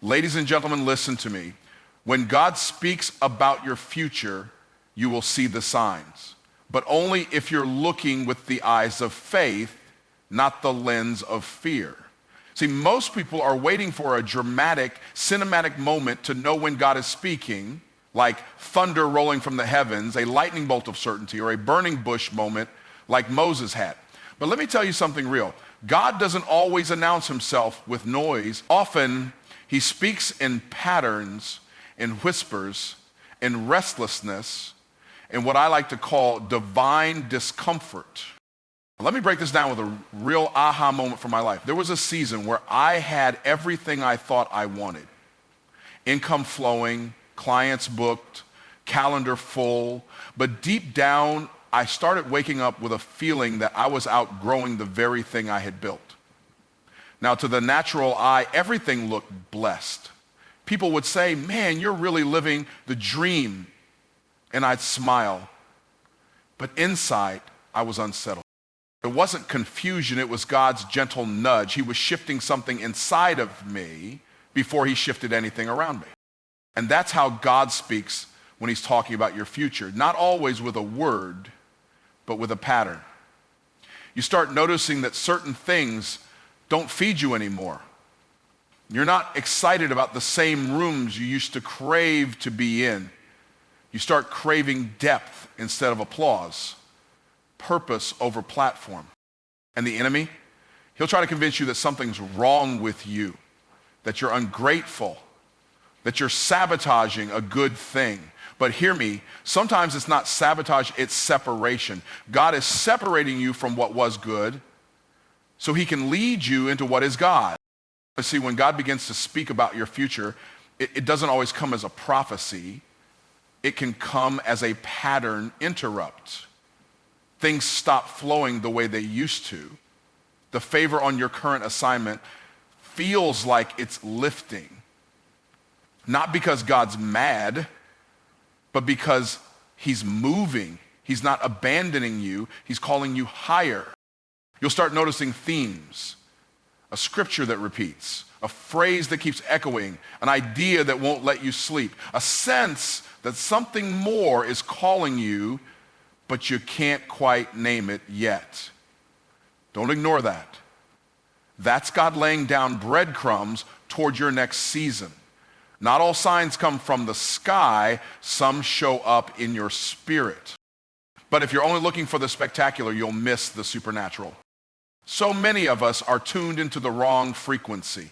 Ladies and gentlemen, listen to me. When God speaks about your future, you will see the signs, but only if you're looking with the eyes of faith, not the lens of fear. See, most people are waiting for a dramatic, cinematic moment to know when God is speaking, like thunder rolling from the heavens, a lightning bolt of certainty, or a burning bush moment like Moses had. But let me tell you something real. God doesn't always announce himself with noise. Often, he speaks in patterns, in whispers, in restlessness, in what I like to call divine discomfort. Let me break this down with a real aha moment from my life. There was a season where I had everything I thought I wanted. Income flowing, clients booked, calendar full, but deep down, I started waking up with a feeling that I was outgrowing the very thing I had built. Now, to the natural eye, everything looked blessed. People would say, "Man, you're really living the dream." And I'd smile. But inside, I was unsettled. It wasn't confusion, it was God's gentle nudge. He was shifting something inside of me before he shifted anything around me. And that's how God speaks when he's talking about your future. Not always with a word, but with a pattern. You start noticing that certain things don't feed you anymore. You're not excited about the same rooms you used to crave to be in. You start craving depth instead of applause, purpose over platform. And the enemy, he'll try to convince you that something's wrong with you, that you're ungrateful, that you're sabotaging a good thing. But hear me, sometimes it's not sabotage, it's separation. God is separating you from what was good so he can lead you into what is God. See, when God begins to speak about your future, it doesn't always come as a prophecy. It can come as a pattern interrupt. Things stop flowing the way they used to. The favor on your current assignment feels like it's lifting. Not because God's mad, but because he's moving. He's not abandoning you. He's calling you higher. You'll start noticing themes, a scripture that repeats, a phrase that keeps echoing, an idea that won't let you sleep, a sense that something more is calling you, but you can't quite name it yet. Don't ignore that. That's God laying down breadcrumbs toward your next season. Not all signs come from the sky, some show up in your spirit. But if you're only looking for the spectacular, you'll miss the supernatural. So many of us are tuned into the wrong frequency.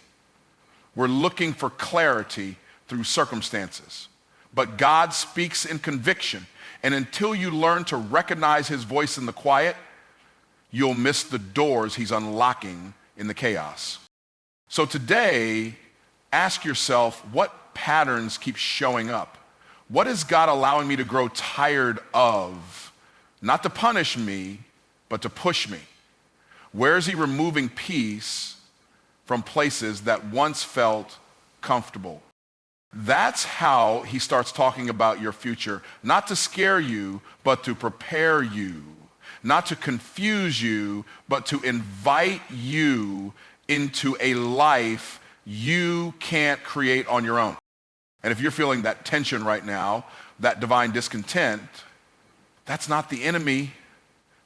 We're looking for clarity through circumstances. But God speaks in conviction. And until you learn to recognize his voice in the quiet, you'll miss the doors he's unlocking in the chaos. So today, ask yourself, what patterns keep showing up? What is God allowing me to grow tired of? Not to punish me, but to push me. Where is he removing peace from places that once felt comfortable? That's how he starts talking about your future, not to scare you, but to prepare you, not to confuse you, but to invite you into a life you can't create on your own. And if you're feeling that tension right now, that divine discontent, that's not the enemy,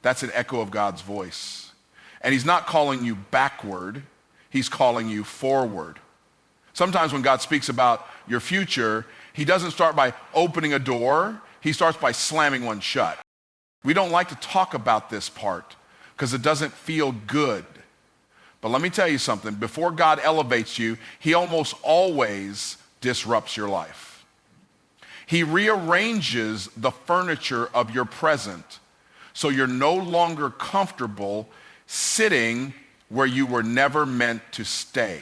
that's an echo of God's voice. And he's not calling you backward, he's calling you forward. Sometimes when God speaks about your future, he doesn't start by opening a door, he starts by slamming one shut. We don't like to talk about this part because it doesn't feel good. But let me tell you something, before God elevates you, he almost always disrupts your life. He rearranges the furniture of your present so you're no longer comfortable sitting where you were never meant to stay.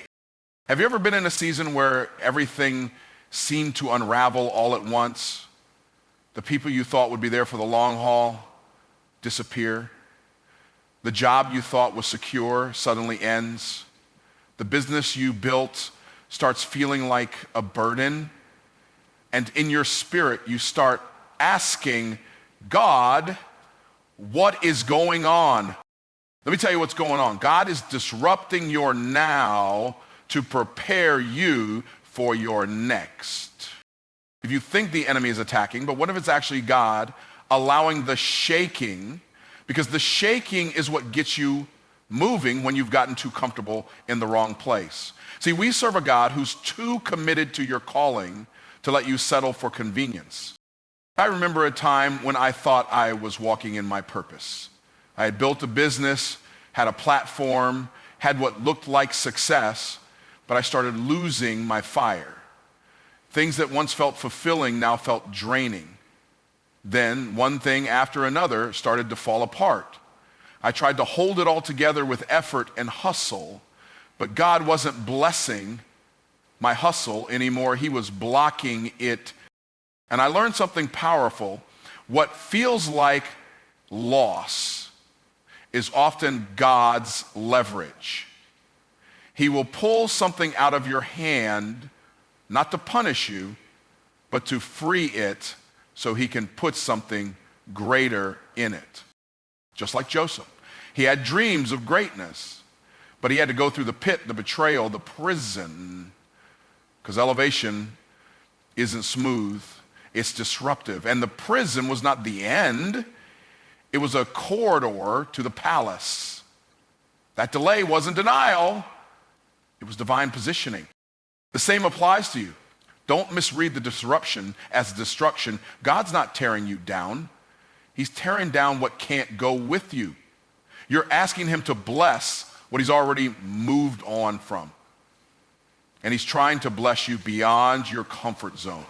Have you ever been in a season where everything seemed to unravel all at once? The people you thought would be there for the long haul disappear. The job you thought was secure suddenly ends. The business you built starts feeling like a burden. And in your spirit, you start asking, God, what is going on? Let me tell you what's going on. God is disrupting your now to prepare you for your next. If you think the enemy is attacking, but what if it's actually God allowing the shaking, because the shaking is what gets you moving when you've gotten too comfortable in the wrong place. See, we serve a God who's too committed to your calling to let you settle for convenience. I remember a time when I thought I was walking in my purpose. I had built a business, had a platform, had what looked like success, but I started losing my fire. Things that once felt fulfilling now felt draining. Then one thing after another started to fall apart. I tried to hold it all together with effort and hustle, but God wasn't blessing my hustle anymore. He was blocking it. And I learned something powerful. What feels like loss is often God's leverage. He will pull something out of your hand, not to punish you, but to free it so he can put something greater in it. Just like Joseph. He had dreams of greatness, but he had to go through the pit, the betrayal, the prison, because elevation isn't smooth, it's disruptive. And the prison was not the end, it was a corridor to the palace. That delay wasn't denial, it was divine positioning. The same applies to you. Don't misread the disruption as destruction. God's not tearing you down. He's tearing down what can't go with you. You're asking him to bless what he's already moved on from. And he's trying to bless you beyond your comfort zone.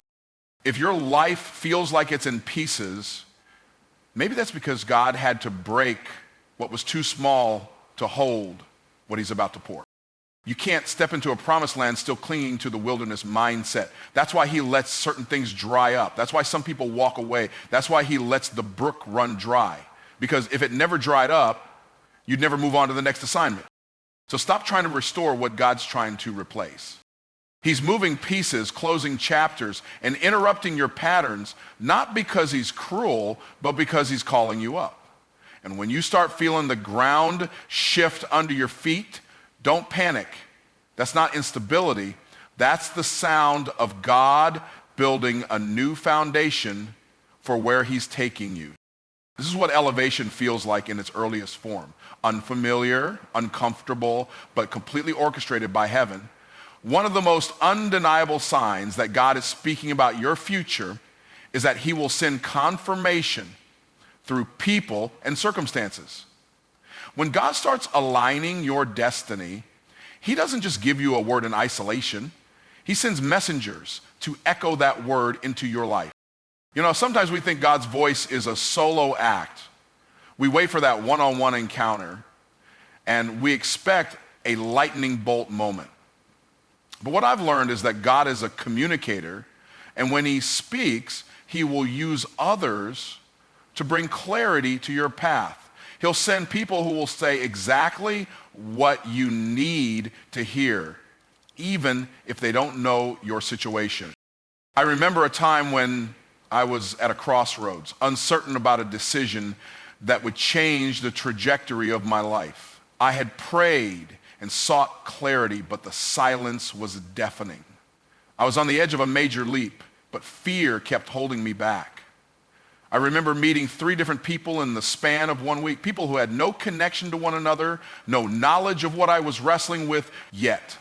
If your life feels like it's in pieces, maybe that's because God had to break what was too small to hold what he's about to pour. You can't step into a promised land still clinging to the wilderness mindset. That's why he lets certain things dry up. That's why some people walk away. That's why he lets the brook run dry. Because if it never dried up, you'd never move on to the next assignment. So stop trying to restore what God's trying to replace. He's moving pieces, closing chapters, and interrupting your patterns, not because he's cruel, but because he's calling you up. And when you start feeling the ground shift under your feet, don't panic. That's not instability. That's the sound of God building a new foundation for where he's taking you. This is what elevation feels like in its earliest form. Unfamiliar, uncomfortable, but completely orchestrated by heaven. One of the most undeniable signs that God is speaking about your future is that he will send confirmation through people and circumstances. When God starts aligning your destiny, he doesn't just give you a word in isolation. He sends messengers to echo that word into your life. You know, sometimes we think God's voice is a solo act. We wait for that one-on-one encounter, and we expect a lightning bolt moment. But what I've learned is that God is a communicator, and when he speaks, he will use others to bring clarity to your path. He'll send people who will say exactly what you need to hear, even if they don't know your situation. I remember a time when I was at a crossroads, uncertain about a decision that would change the trajectory of my life. I had prayed and sought clarity, but the silence was deafening. I was on the edge of a major leap, but fear kept holding me back. I remember meeting 3 different people in the span of 1 week, people who had no connection to one another, no knowledge of what I was wrestling with yet.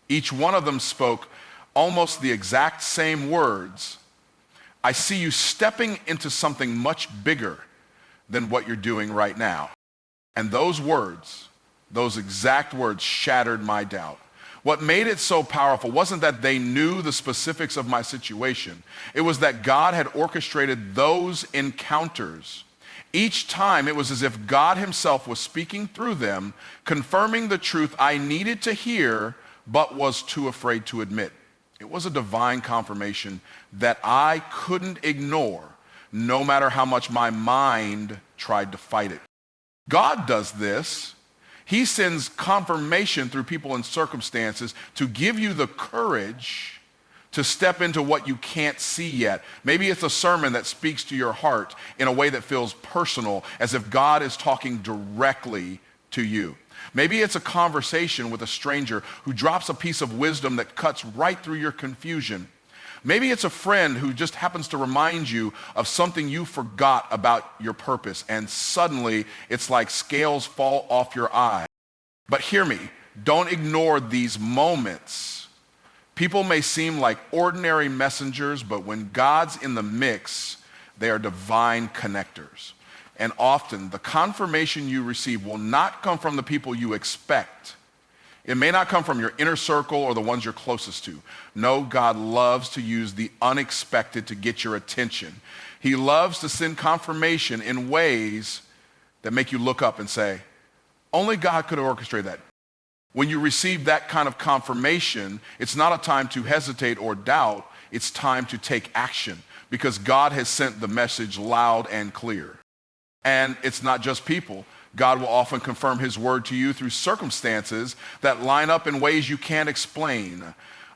Each one of them spoke almost the exact same words. I see you stepping into something much bigger than what you're doing right now. And those words, those exact words, shattered my doubt. What made it so powerful wasn't that they knew the specifics of my situation. It was that God had orchestrated those encounters. Each time it was as if God himself was speaking through them, confirming the truth I needed to hear, but was too afraid to admit. It was a divine confirmation that I couldn't ignore, no matter how much my mind tried to fight it. God does this. He sends confirmation through people and circumstances to give you the courage to step into what you can't see yet. Maybe it's a sermon that speaks to your heart in a way that feels personal, as if God is talking directly to you. Maybe it's a conversation with a stranger who drops a piece of wisdom that cuts right through your confusion. Maybe it's a friend who just happens to remind you of something you forgot about your purpose, and suddenly it's like scales fall off your eyes. But hear me, don't ignore these moments. People may seem like ordinary messengers, but when God's in the mix, they are divine connectors. And often the confirmation you receive will not come from the people you expect. It may not come from your inner circle or the ones you're closest to. No, God loves to use the unexpected to get your attention. He loves to send confirmation in ways that make you look up and say, only God could have orchestrated that. When you receive that kind of confirmation, it's not a time to hesitate or doubt. It's time to take action because God has sent the message loud and clear. And it's not just people. God will often confirm his word to you through circumstances that line up in ways you can't explain.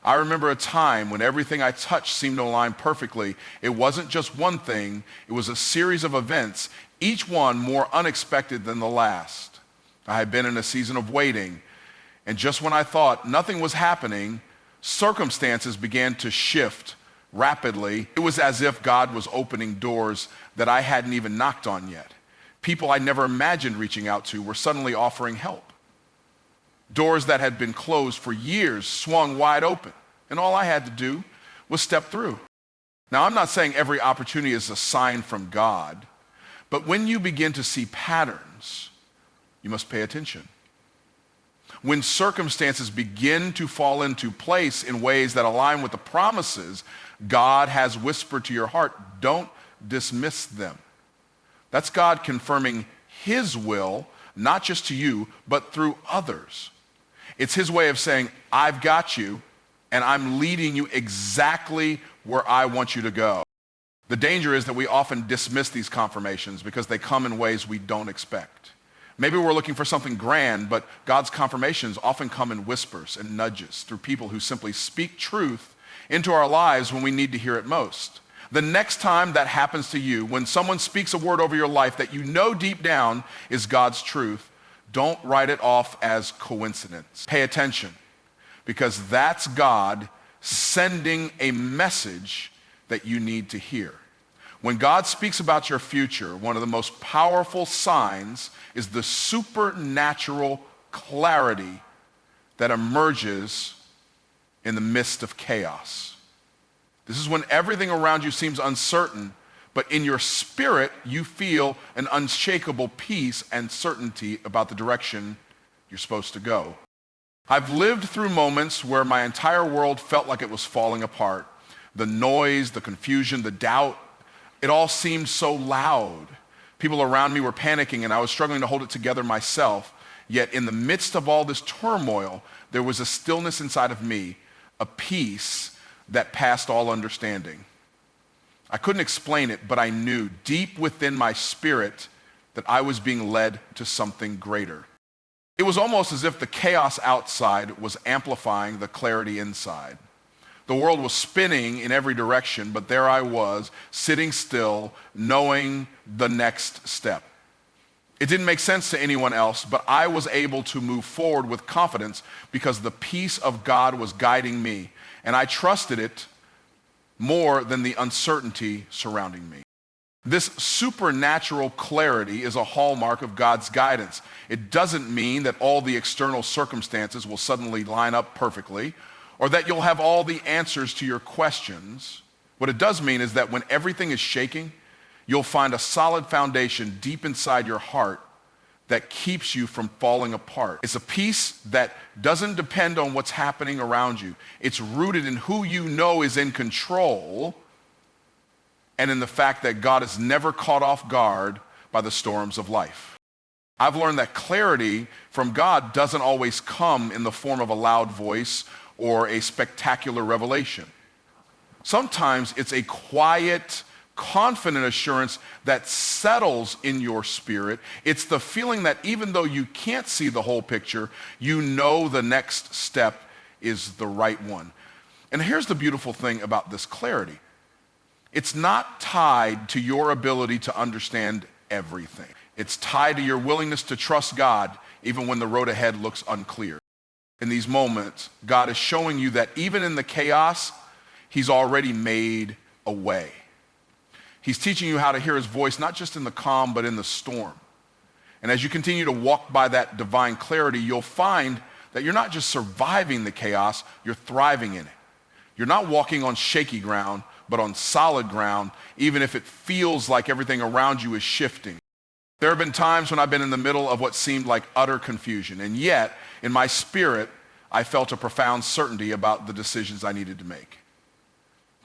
I remember a time when everything I touched seemed to align perfectly. It wasn't just one thing, it was a series of events, each one more unexpected than the last. I had been in a season of waiting, and just when I thought nothing was happening, circumstances began to shift rapidly. It was as if God was opening doors that I hadn't even knocked on yet. People I never imagined reaching out to were suddenly offering help. Doors that had been closed for years swung wide open, and all I had to do was step through. Now, I'm not saying every opportunity is a sign from God, but when you begin to see patterns, you must pay attention. When circumstances begin to fall into place in ways that align with the promises God has whispered to your heart, don't dismiss them. That's God confirming his will, not just to you, but through others. It's his way of saying, I've got you, and I'm leading you exactly where I want you to go. The danger is that we often dismiss these confirmations because they come in ways we don't expect. Maybe we're looking for something grand, but God's confirmations often come in whispers and nudges through people who simply speak truth into our lives when we need to hear it most. The next time that happens to you, when someone speaks a word over your life that you know deep down is God's truth, don't write it off as coincidence. Pay attention, because that's God sending a message that you need to hear. When God speaks about your future, one of the most powerful signs is the supernatural clarity that emerges in the midst of chaos. This is when everything around you seems uncertain, but in your spirit, you feel an unshakable peace and certainty about the direction you're supposed to go. I've lived through moments where my entire world felt like it was falling apart. The noise, the confusion, the doubt, it all seemed so loud. People around me were panicking, and I was struggling to hold it together myself. Yet in the midst of all this turmoil, there was a stillness inside of me, a peace that passed all understanding. I couldn't explain it, but I knew deep within my spirit that I was being led to something greater. It was almost as if the chaos outside was amplifying the clarity inside. The world was spinning in every direction, but there I was, sitting still, knowing the next step. It didn't make sense to anyone else, but I was able to move forward with confidence because the peace of God was guiding me. And I trusted it more than the uncertainty surrounding me. This supernatural clarity is a hallmark of God's guidance. It doesn't mean that all the external circumstances will suddenly line up perfectly, or that you'll have all the answers to your questions. What it does mean is that when everything is shaking, you'll find a solid foundation deep inside your heart that keeps you from falling apart. It's a peace that doesn't depend on what's happening around you. It's rooted in who you know is in control and in the fact that God is never caught off guard by the storms of life. I've learned that clarity from God doesn't always come in the form of a loud voice or a spectacular revelation. Sometimes it's a quiet, confident assurance that settles in your spirit. It's the feeling that even though you can't see the whole picture, you know the next step is the right one. And here's the beautiful thing about this clarity. It's not tied to your ability to understand everything. It's tied to your willingness to trust God even when the road ahead looks unclear. In these moments, God is showing you that even in the chaos, he's already made a way. He's teaching you how to hear his voice, not just in the calm, but in the storm. And as you continue to walk by that divine clarity, you'll find that you're not just surviving the chaos, you're thriving in it. You're not walking on shaky ground, but on solid ground, even if it feels like everything around you is shifting. There have been times when I've been in the middle of what seemed like utter confusion, and yet, in my spirit, I felt a profound certainty about the decisions I needed to make.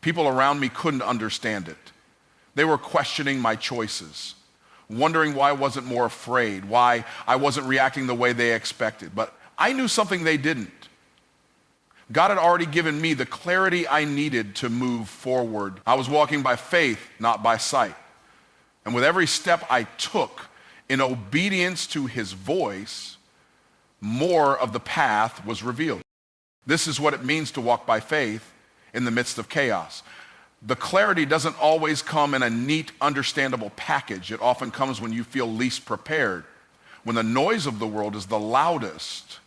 People around me couldn't understand it. They were questioning my choices, wondering why I wasn't more afraid, why I wasn't reacting the way they expected. But I knew something they didn't. God had already given me the clarity I needed to move forward. I was walking by faith, not by sight. And with every step I took in obedience to his voice, more of the path was revealed. This is what it means to walk by faith in the midst of chaos. The clarity doesn't always come in a neat, understandable package. It often comes when you feel least prepared, when the noise of the world is the loudest,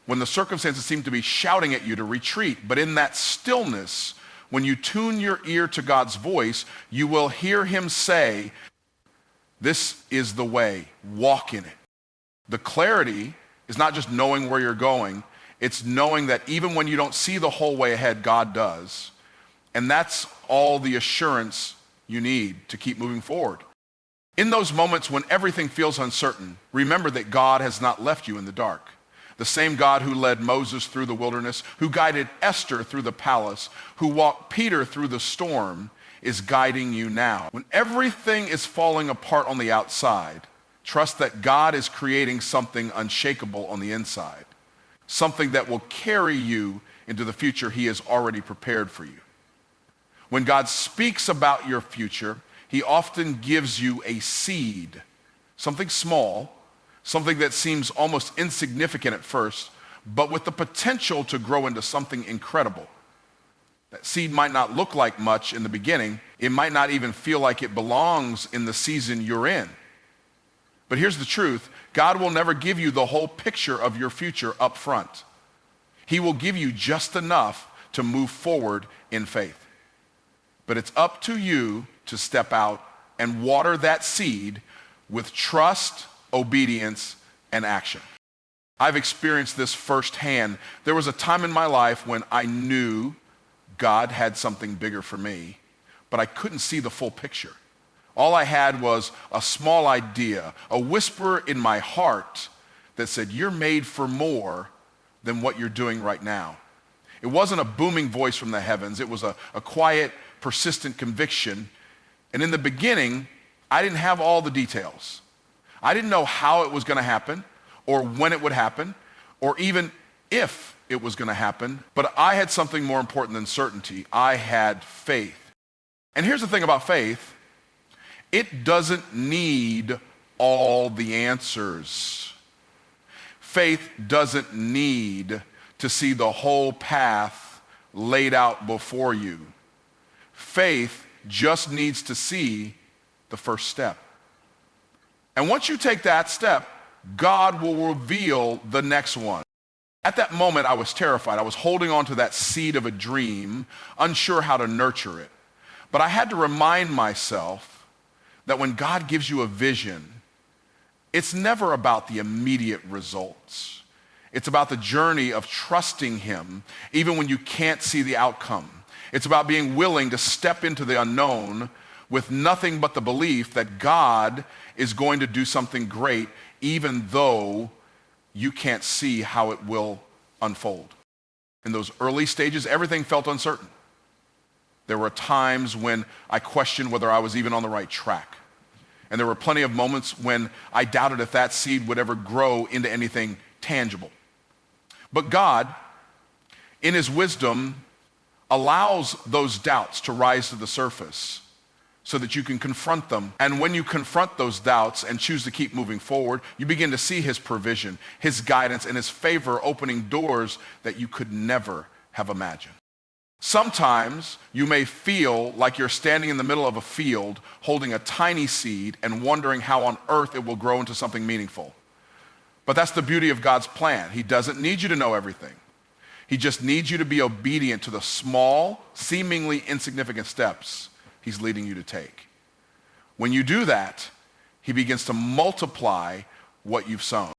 when the circumstances seem to be shouting at you to retreat. But in that stillness, when you tune your ear to God's voice, you will hear him say, "This is the way, walk in it." The clarity is not just knowing where you're going, it's knowing that even when you don't see the whole way ahead, God does. And that's all the assurance you need to keep moving forward. In those moments when everything feels uncertain, remember that God has not left you in the dark. The same God who led Moses through the wilderness, who guided Esther through the palace, who walked Peter through the storm, is guiding you now. When everything is falling apart on the outside, trust that God is creating something unshakable on the inside, something that will carry you into the future he has already prepared for you. When God speaks about your future, he often gives you a seed, something small, something that seems almost insignificant at first, but with the potential to grow into something incredible. That seed might not look like much in the beginning. It might not even feel like it belongs in the season you're in. But here's the truth. God will never give you the whole picture of your future up front. He will give you just enough to move forward in faith. But it's up to you to step out and water that seed with trust, obedience, and action. I've experienced this firsthand. There was a time in my life when I knew God had something bigger for me, but I couldn't see the full picture. All I had was a small idea, a whisper in my heart that said, "You're made for more than what you're doing right now." It wasn't a booming voice from the heavens. It was a quiet, persistent conviction. And in the beginning, I didn't have all the details. I didn't know how it was going to happen, or when it would happen, or even if it was going to happen. But I had something more important than certainty. I had faith. And here's the thing about faith. It doesn't need all the answers. Faith doesn't need to see the whole path laid out before you. Faith just needs to see the first step. And once you take that step, God will reveal the next one. At that moment, I was terrified. I was holding on to that seed of a dream, unsure how to nurture it. But I had to remind myself that when God gives you a vision, it's never about the immediate results. It's about the journey of trusting him, even when you can't see the outcome. It's about being willing to step into the unknown with nothing but the belief that God is going to do something great, even though you can't see how it will unfold. In those early stages, everything felt uncertain. There were times when I questioned whether I was even on the right track. And there were plenty of moments when I doubted if that seed would ever grow into anything tangible. But God, in his wisdom, allows those doubts to rise to the surface so that you can confront them. And when you confront those doubts and choose to keep moving forward, you begin to see his provision, his guidance, and his favor opening doors that you could never have imagined. Sometimes you may feel like you're standing in the middle of a field holding a tiny seed and wondering how on earth it will grow into something meaningful. But that's the beauty of God's plan. He doesn't need you to know everything. He just needs you to be obedient to the small, seemingly insignificant steps he's leading you to take. When you do that, he begins to multiply what you've sown.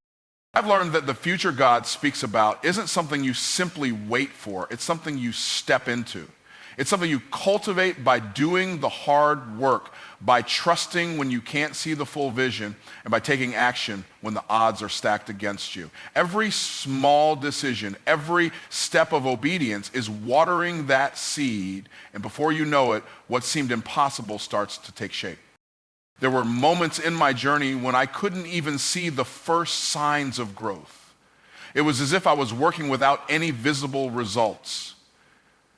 I've learned that the future God speaks about isn't something you simply wait for. It's something you step into. It's something you cultivate by doing the hard work, by trusting when you can't see the full vision, and by taking action when the odds are stacked against you. Every small decision, every step of obedience is watering that seed, and before you know it, what seemed impossible starts to take shape. There were moments in my journey when I couldn't even see the first signs of growth. It was as if I was working without any visible results.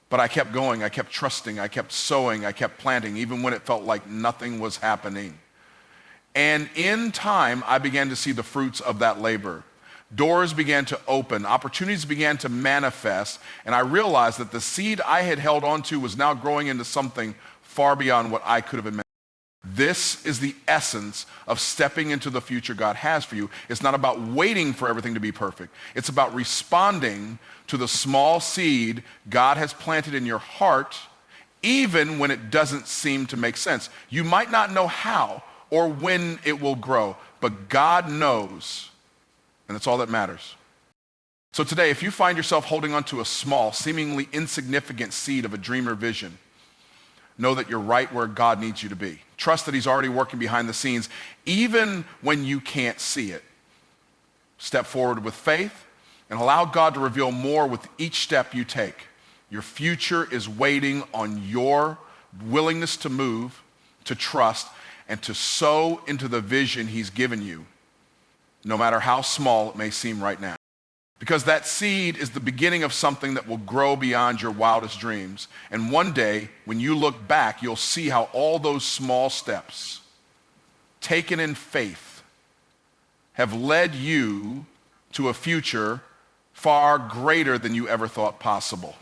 But I kept going, I kept trusting, I kept sowing, I kept planting, even when it felt like nothing was happening. And in time, I began to see the fruits of that labor. Doors began to open, opportunities began to manifest, and I realized that the seed I had held onto was now growing into something far beyond what I could have imagined. This is the essence of stepping into the future God has for you. It's not about waiting for everything to be perfect. It's about responding to the small seed God has planted in your heart, even when it doesn't seem to make sense. You might not know how or when it will grow, but God knows, and that's all that matters. So today, if you find yourself holding on to a small, seemingly insignificant seed of a dream or vision, know that you're right where God needs you to be. Trust that he's already working behind the scenes, even when you can't see it. Step forward with faith and allow God to reveal more with each step you take. Your future is waiting on your willingness to move, to trust, and to sow into the vision he's given you, no matter how small it may seem right now. Because that seed is the beginning of something that will grow beyond your wildest dreams. And one day, when you look back, you'll see how all those small steps, taken in faith, have led you to a future far greater than you ever thought possible.